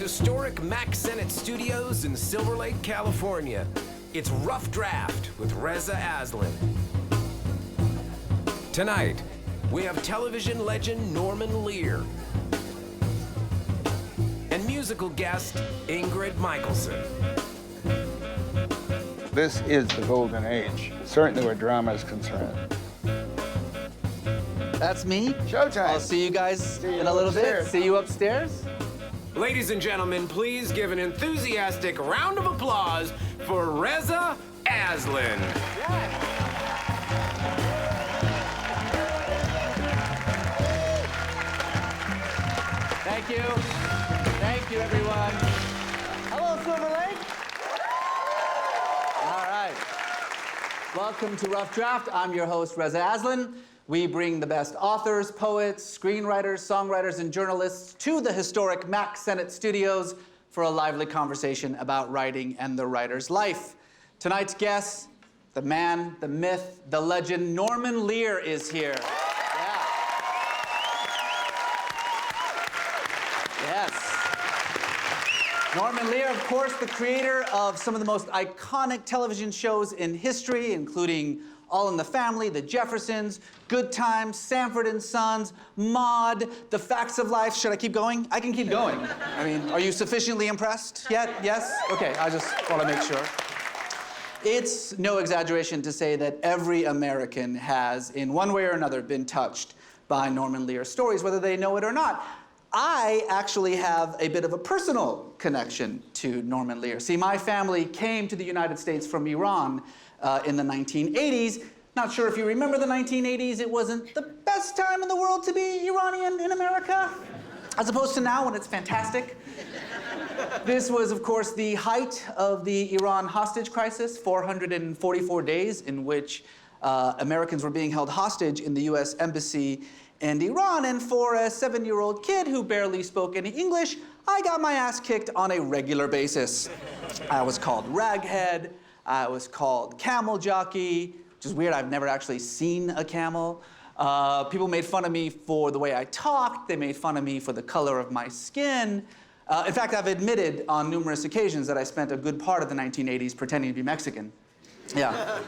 historic Mack Sennett Studios in Silver Lake, California. It's Rough Draft with Reza Aslan. Tonight, we have television legend Norman Lear and musical guest Ingrid Michaelson. This is the golden age, certainly where drama is concerned. That's me. Showtime. I'll see you guys in a little bit. See you upstairs. Ladies and gentlemen, please give an enthusiastic round of applause for Reza Aslan. Thank you. Thank you, everyone. Hello, Silver Lake. All right. Welcome to Rough Draft. I'm your host, Reza Aslan. We bring the best authors, poets, screenwriters, songwriters, and journalists to the historic Mack Sennett Studios for a lively conversation about writing and the writer's life. Tonight's guest, the man, the myth, the legend, Norman Lear is here. Yeah. Yes. Norman Lear, of course, the creator of some of the most iconic television shows in history, including All in the Family, The Jeffersons, Good Times, Sanford and Sons, Maude, The Facts of Life. Should I keep going? I can keep going. I mean, are you sufficiently impressed yet? Yes? Okay, I just want to make sure. It's no exaggeration to say that every American has, in one way or another, been touched by Norman Lear's stories, whether they know it or not. I actually have a bit of a personal connection to Norman Lear. See, my family came to the United States from Iran in the 1980s. Not sure if you remember the 1980s. It wasn't the best time in the world to be Iranian in America, as opposed to now when it's fantastic. This was, of course, the height of the Iran hostage crisis, 444 days in which Americans were being held hostage in the US Embassy in Iran. And for a 7-year-old kid who barely spoke any English, I got my ass kicked on a regular basis. I was called raghead. I was called camel jockey, which is weird. I've never actually seen a camel. People made fun of me for the way I talked. They made fun of me for the color of my skin. In fact, I've admitted on numerous occasions that I spent a good part of the 1980s pretending to be Mexican. Yeah.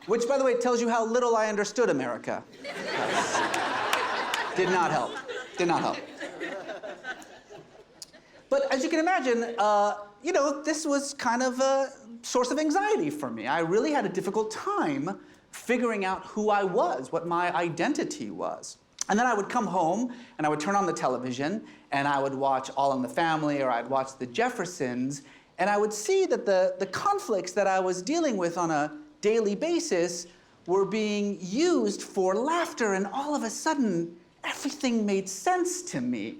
Which, by the way, tells you how little I understood America. Did not help. Did not help. But as you can imagine, you know, this was kind of a source of anxiety for me. I really had a difficult time figuring out who I was, what my identity was. And then I would come home and I would turn on the television and I would watch All in the Family or I'd watch The Jeffersons, and I would see that the conflicts that I was dealing with on a daily basis were being used for laughter, and all of a sudden, everything made sense to me.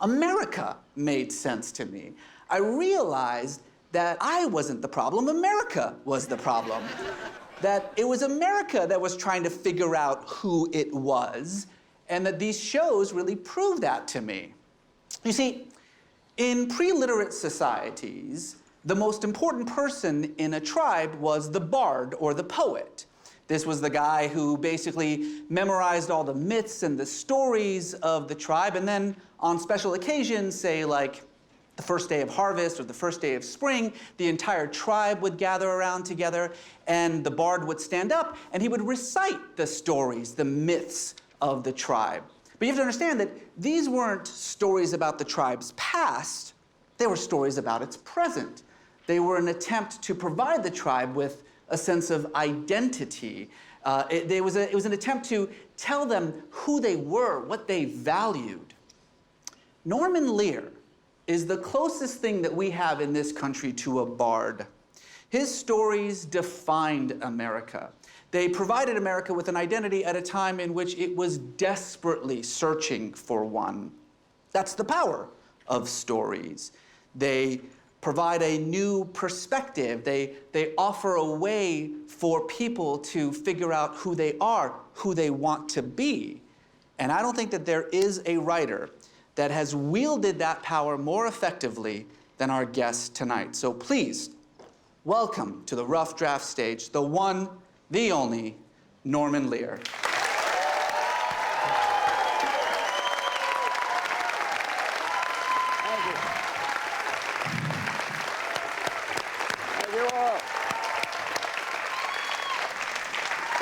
America made sense to me. I realized that I wasn't the problem, America was the problem. That it was America that was trying to figure out who it was, and that these shows really proved that to me. You see, in pre-literate societies, the most important person in a tribe was the bard or the poet. This was the guy who basically memorized all the myths and the stories of the tribe, and then on special occasions, say like the first day of harvest or the first day of spring, the entire tribe would gather around together, and the bard would stand up and he would recite the stories, the myths of the tribe. But you have to understand that these weren't stories about the tribe's past, they were stories about its present. They were an attempt to provide the tribe with a sense of identity. It was an attempt to tell them who they were, what they valued. Norman Lear is the closest thing that we have in this country to a bard. His stories defined America. They provided America with an identity at a time in which it was desperately searching for one. That's the power of stories. They provide a new perspective. They offer a way for people to figure out who they are, who they want to be. And I don't think that there is a writer that has wielded that power more effectively than our guest tonight. So please, welcome to the Rough Draft stage, the one, the only, Norman Lear.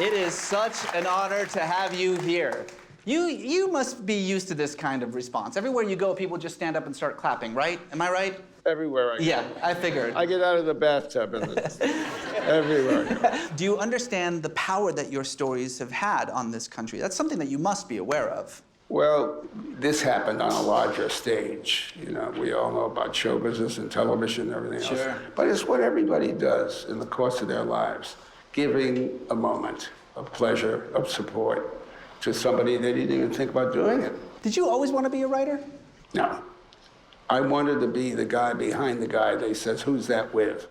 It is such an honor to have you here. You must be used to this kind of response. Everywhere you go, people just stand up and start clapping, right? Am I right? Everywhere I go. Yeah, I figured. I get out of the bathtub and everywhere I go. Do you understand the power that your stories have had on this country? That's something that you must be aware of. Well, this happened on a larger stage. You know, we all know about show business and television and everything else. Sure. But it's what everybody does in the course of their lives, giving a moment of pleasure, of support to somebody they didn't even think about doing it. Did you always want to be a writer? No. I wanted to be the guy behind the guy that says, who's that with?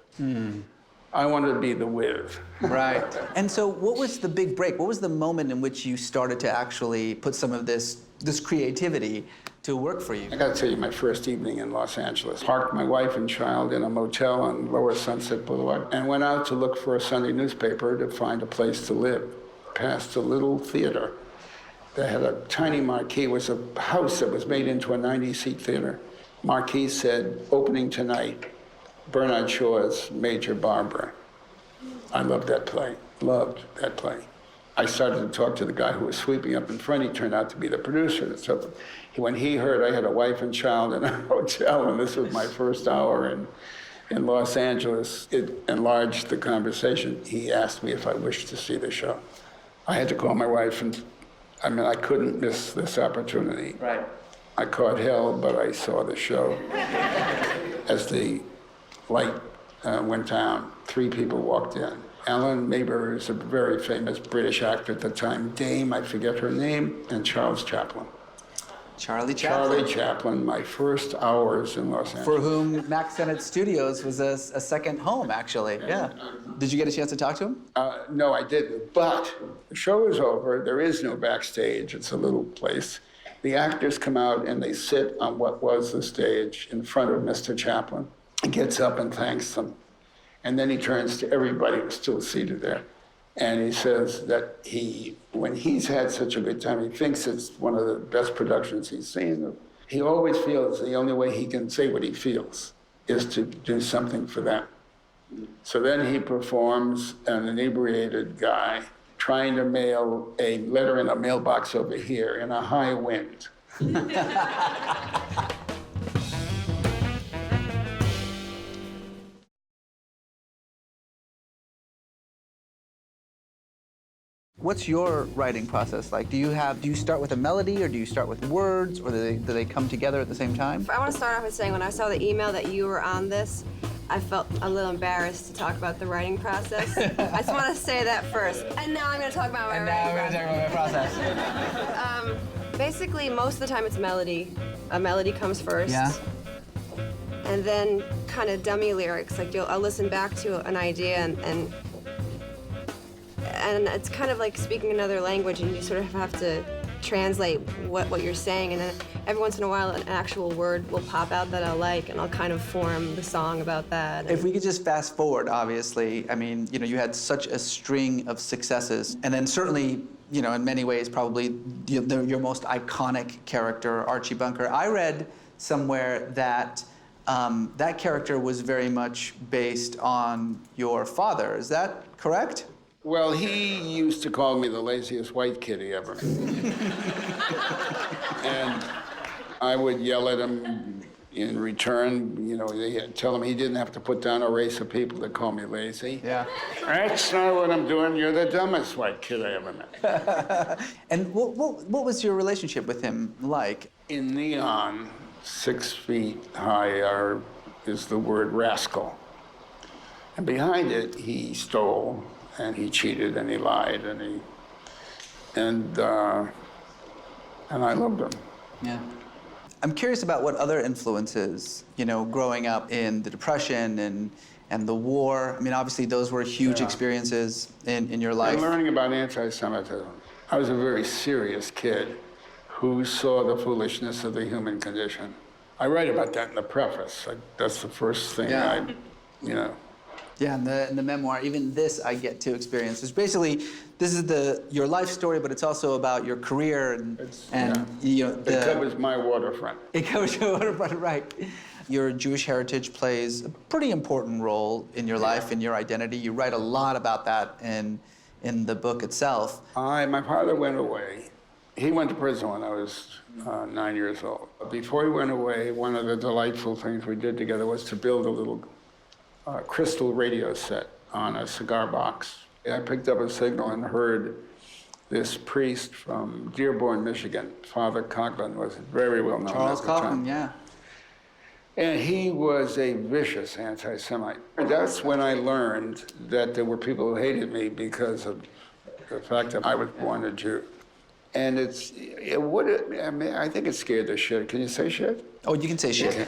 I wanted to be the with. Right. And so what was the big break? What was the moment in which you started to actually put some of this creativity to work for you? I gotta tell you, my first evening in Los Angeles. Parked my wife and child in a motel on Lower Sunset Boulevard and went out to look for a Sunday newspaper to find a place to live. Past a little theater that had a tiny marquee. It was a house that was made into a 90-seat theater. Marquee said, opening tonight, Bernard Shaw's Major Barbara. I loved that play, loved that play. I started to talk to the guy who was sweeping up in front. He turned out to be the producer. So when he heard I had a wife and child in a hotel, and this was my first hour in Los Angeles, it enlarged the conversation. He asked me if I wished to see the show. I had to call my wife, and I couldn't miss this opportunity. Right. I caught hell, but I saw the show. As the light went down, 3 people walked in. Alan Maybury is a very famous British actor at the time. Dame, I forget her name, and Charles Chaplin. Charlie Chaplin. Charlie Chaplin, my first hours in Los Angeles. For whom Mack Sennett Studios was a second home, actually. Yeah. Did you get a chance to talk to him? No, I didn't. But the show is over. There is no backstage. It's a little place. The actors come out and they sit on what was the stage in front of Mr. Chaplin. He gets up and thanks them. And then he turns to everybody who's still seated there. And he says that when he's had such a good time, he thinks it's one of the best productions he's seen. He always feels the only way he can say what he feels is to do something for them. So then he performs an inebriated guy trying to mail a letter in a mailbox over here in a high wind. What's your writing process like? Do you start with a melody, or do you start with words, or do they come together at the same time? I want to start off with saying when I saw the email that you were on this, I felt a little embarrassed to talk about the writing process. I just want to say that first. And now I'm going to talk about my writing process. Basically, most of the time it's melody. A melody comes first. Yeah. And then kind of dummy lyrics. Like I'll listen back to an idea and it's kind of like speaking another language, and you sort of have to translate what you're saying, and then every once in a while an actual word will pop out that I like, and I'll kind of form the song about that. If we could just fast forward, obviously, I mean, you had such a string of successes, and then certainly, in many ways, probably your most iconic character, Archie Bunker. I read somewhere that that character was very much based on your father. Is that correct? Well, he used to call me the laziest white kid he ever met. And I would yell at him in return. Tell him he didn't have to put down a race of people that call me lazy. Yeah. That's not what I'm doing. You're the dumbest white kid I ever met. And what was your relationship with him like? In neon, 6 feet high is the word rascal. And behind it, he stole, and he cheated, and he lied, and I loved him. Yeah. I'm curious about what other influences, growing up in the Depression and the war. I mean, obviously those were huge experiences in your life. And learning about anti-Semitism. I was a very serious kid who saw the foolishness of the human condition. I write about that in the preface. That's the first thing Yeah, in the memoir, even this I get to experience. It's basically, this is your life story, but it's also about your career it covers my waterfront. It covers your waterfront, right. Your Jewish heritage plays a pretty important role in your life and your identity. You write a lot about that in in the book itself. My father went away. He went to prison when I was 9 years old. Before he went away, one of the delightful things we did together was to build a little crystal radio set on a cigar box. I picked up a signal and heard this priest from Dearborn, Michigan, Father Coughlin, was very well known Charles at the time. Coughlin, yeah. And he was a vicious anti-Semite. That's when I learned that there were people who hated me because of the fact that I was born a Jew. And I think it scared the shit. Can you say shit? Oh, you can say shit.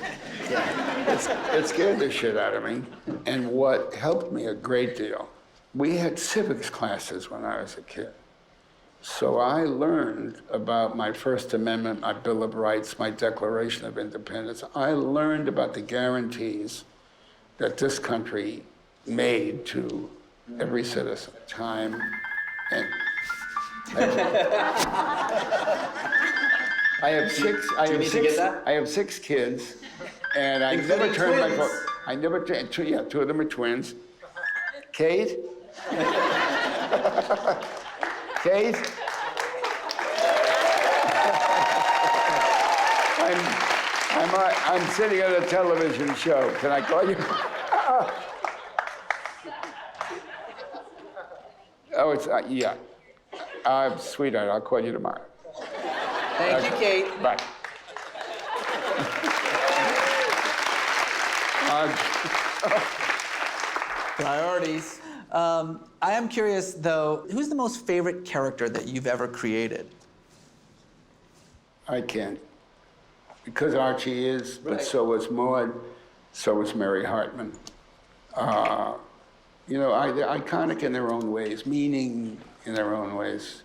Yeah. It scared the shit out of me. And what helped me a great deal, we had civics classes when I was a kid. So I learned about my First Amendment, my Bill of Rights, my Declaration of Independence. I learned about the guarantees that this country made to every citizen. Time and I have six kids, and I never turned my phone. I never turned. Two of them are twins. Kate. Kate. I'm sitting at a television show. Can I call you? Oh, it's yeah. Sweetheart, I'll call you tomorrow. Thank you, Kate. Bye. Priorities. I am curious, though, who's the most favorite character that you've ever created? I can't. Because Archie is, but so was Maud, so was Mary Hartman. You know, iconic in their own ways, meaning in their own ways.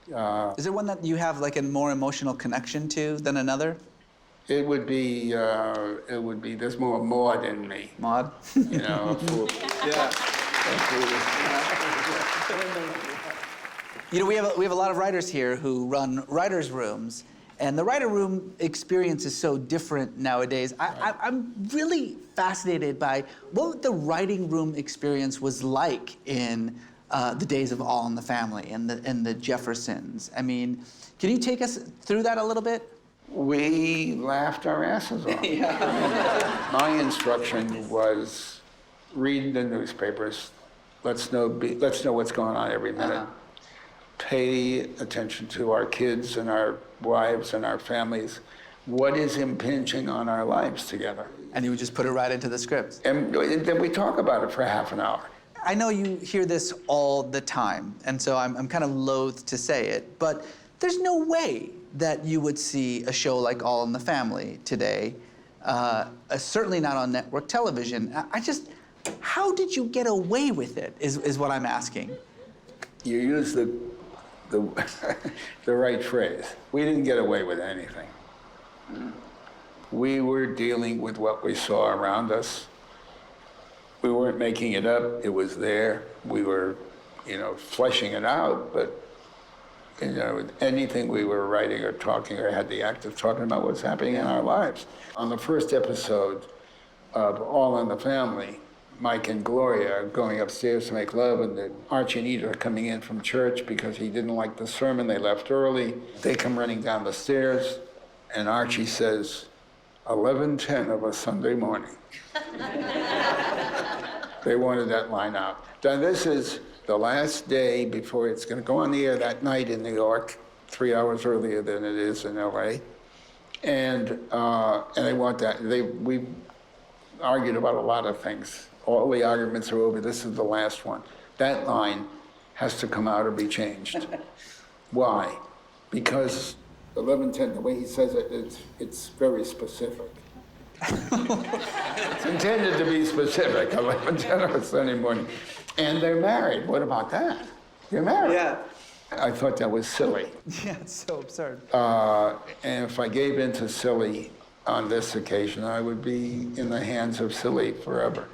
Is there one that you have like a more emotional connection to than another? It would be, there's more Maud in me. Maud? You know, yeah. You know, we have a lot of writers here who run writers' rooms, and the writer room experience is so different nowadays. I'm really fascinated by what the writing room experience was like in the days of All in the Family and the Jeffersons. I mean, can you take us through that a little bit? We laughed our asses off. Yeah. My instruction was read the newspapers. Let's know what's going on every minute. Pay attention to our kids and our wives and our families. What is impinging on our lives together? And you would just put it right into the script. And then we talk about it for half an hour. I know you hear this all the time, and so I'm kind of loath to say it, but there's no way that you would see a show like All in the Family today, certainly not on network television. How did you get away with it, is what I'm asking. You use the right phrase. We didn't get away with anything. We were dealing with what we saw around us. We weren't making it up, it was there. We were, fleshing it out, but, anything we were writing or talking or had the act of talking about what's happening in our lives. On the first episode of All in the Family, Mike and Gloria are going upstairs to make love, and Archie and Edith are coming in from church because he didn't like the sermon. They left early. They come running down the stairs, and Archie says, 11:10 of a Sunday morning. They wanted that line out. Now, this is the last day before it's going to go on the air that night in New York, 3 hours earlier than it is in LA. And they want that. We argued about a lot of things. All the arguments are over. This is the last one. That line has to come out or be changed. Why? Because 11:10, the way he says it, it's very specific. It's intended to be specific, 11:10 on a Sunday morning. And they're married. What about that? You're married. Yeah. I thought that was silly. Yeah, it's so absurd. And if I gave in to silly on this occasion, I would be in the hands of silly forever.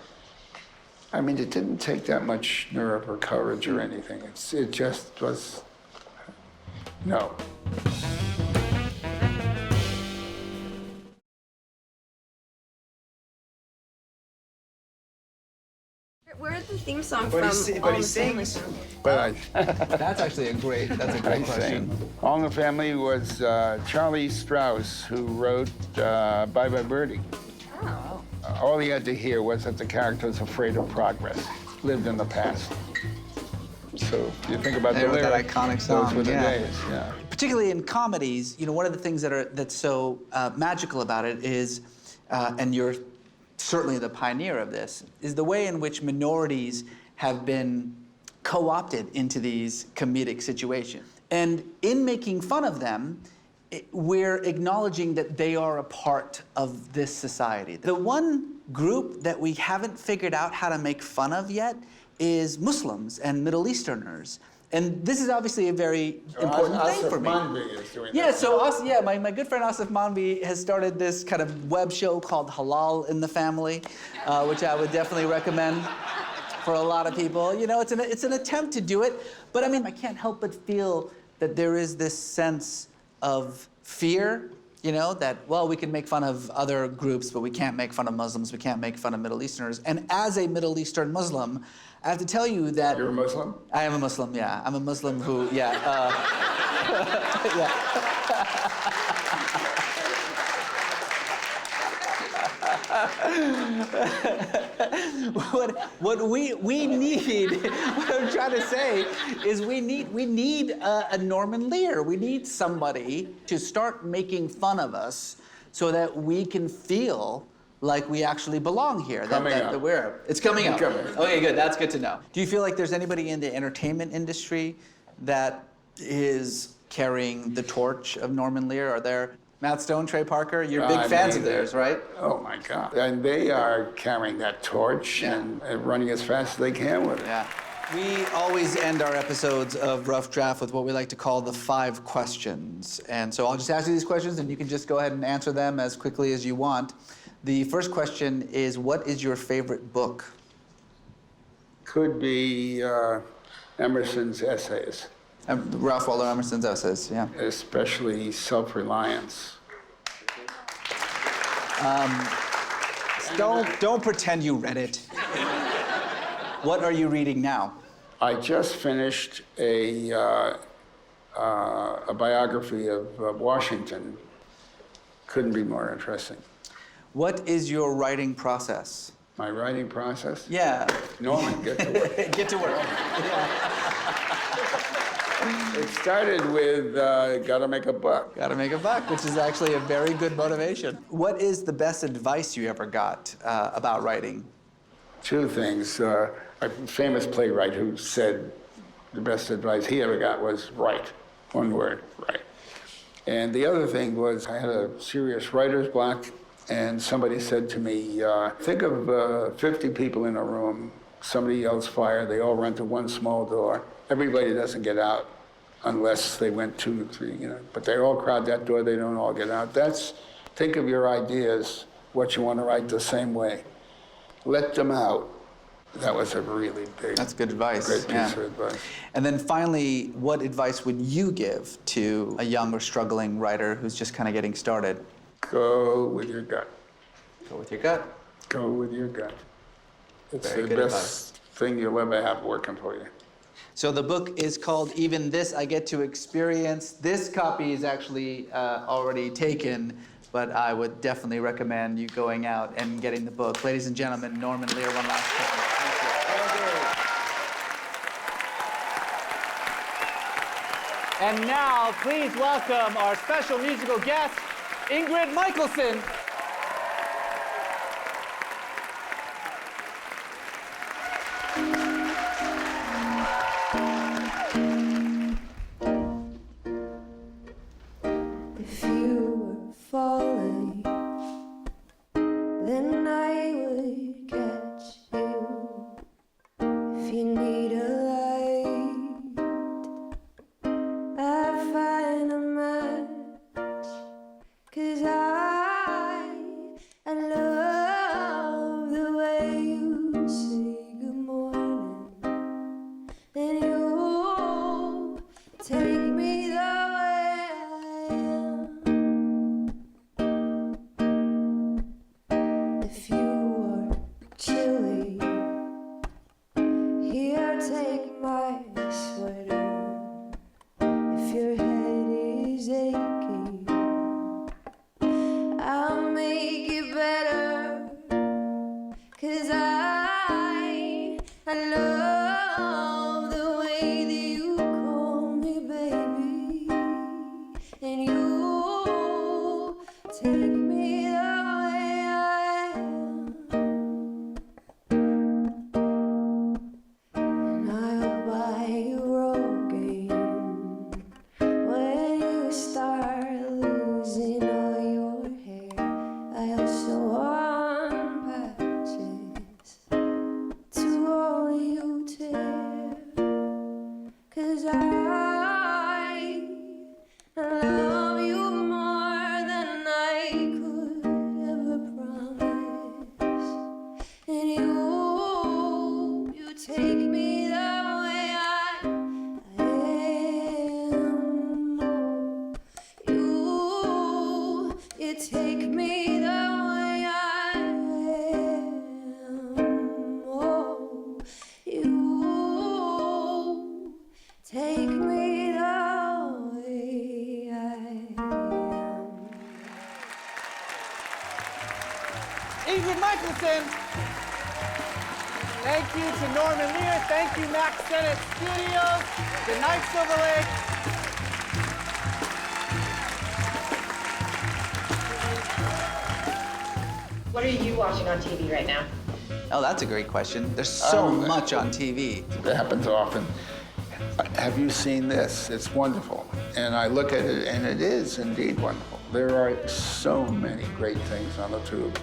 I mean, it didn't take that much nerve or courage or anything. It just was, no. Where did the theme song But from he All in the sings. Family. But That's actually a great question. All in the Family was Charlie Strauss, who wrote Bye Bye Birdie. Oh. All he had to hear was that the character was afraid of progress, lived in the past. So you think about There the with that lyrics, iconic song, those were the yeah. days, yeah. Particularly in comedies, you know, one of the things that's so magical about it is, and you're certainly the pioneer of this, is the way in which minorities have been co-opted into these comedic situations. And in making fun of them, we're acknowledging that they are a part of this society. The one group that we haven't figured out how to make fun of yet is Muslims and Middle Easterners. And this is obviously a very important thing for me. Manvi is doing Yeah, that. so my good friend Asif Manvi has started this kind of web show called Halal in the Family, which I would definitely recommend for a lot of people. You know, it's an attempt to do it, but I mean, I can't help but feel that there is this sense of fear, you know, that, well, we can make fun of other groups, but we can't make fun of Muslims, we can't make fun of Middle Easterners. And as a Middle Eastern Muslim, I have to tell you that... You're a Muslim? I am a Muslim, yeah. I'm a Muslim who, yeah. What we need, what I'm trying to say is we need a Norman Lear. We need somebody to start making fun of us so that we can feel like we actually belong here. That we're, it's coming up. Okay, good. That's good to know. Do you feel like there's anybody in the entertainment industry that is carrying the torch of Norman Lear? Are there Matt Stone, Trey Parker? You're big fans of theirs, right? Oh my God. And they are carrying that torch and running as fast as they can with it. Yeah. We always end our episodes of Rough Draft with what we like to call the 5 questions. And so I'll just ask you these questions and you can just go ahead and answer them as quickly as you want. The first question is, what is your favorite book? Could be Emerson's essays, Ralph Waldo Emerson's essays, yeah. especially Self-Reliance. Don't pretend you read it. What are you reading now? I just finished a biography of Washington. Couldn't be more interesting. What is your writing process? My writing process? Yeah. Norman, get to work. Get to work. It started with gotta make a buck. Gotta make a buck, which is actually a very good motivation. What is the best advice you ever got about writing? 2 things. A famous playwright who said the best advice he ever got was write. 1 word, write. And the other thing was I had a serious writer's block, and somebody said to me, think of 50 people in a room, somebody yells fire, they all run to one small door. Everybody doesn't get out unless they went 2 or 3, you know, but they all crowd that door, they don't all get out. Think of your ideas, what you want to write the same way. Let them out. That was a really big, That's good advice. great piece of advice. And then finally, what advice would you give to a young or struggling writer who's just kind of getting started? Go with your gut. Go with your gut. Go with your gut. It's Very the good best thing you'll ever have working for you. So the book is called Even This I Get to Experience. This copy is actually already taken, but I would definitely recommend you going out and getting the book. Ladies and gentlemen, Norman Lear, one last time. And now, please welcome our special musical guest, Ingrid Michaelson. If you were falling, then I would catch you. If you need a light, I find a match. 'Cause I love the way you say good morning, and you take me the way I am. is aching. I'll make it better, 'cause I love the way that you call me baby, and you take me the way I am, and I'll buy you Rogaine when you start losing all your hair. I'll sew on patches to all you tear, 'cause I love you more than I could ever promise, and you take me the way I am. You take me the way I am. Oh, you take me the way I am. Ingrid Michaelson. Thank you to Norman Lear. Thank you, Mack Sennett Studios. Good night, Silver Lake. What are you watching on TV right now? Oh, that's a great question. There's so much on TV. It happens often. Have you seen this? It's wonderful. And I look at it, and it is indeed wonderful. There are so many great things on the tube.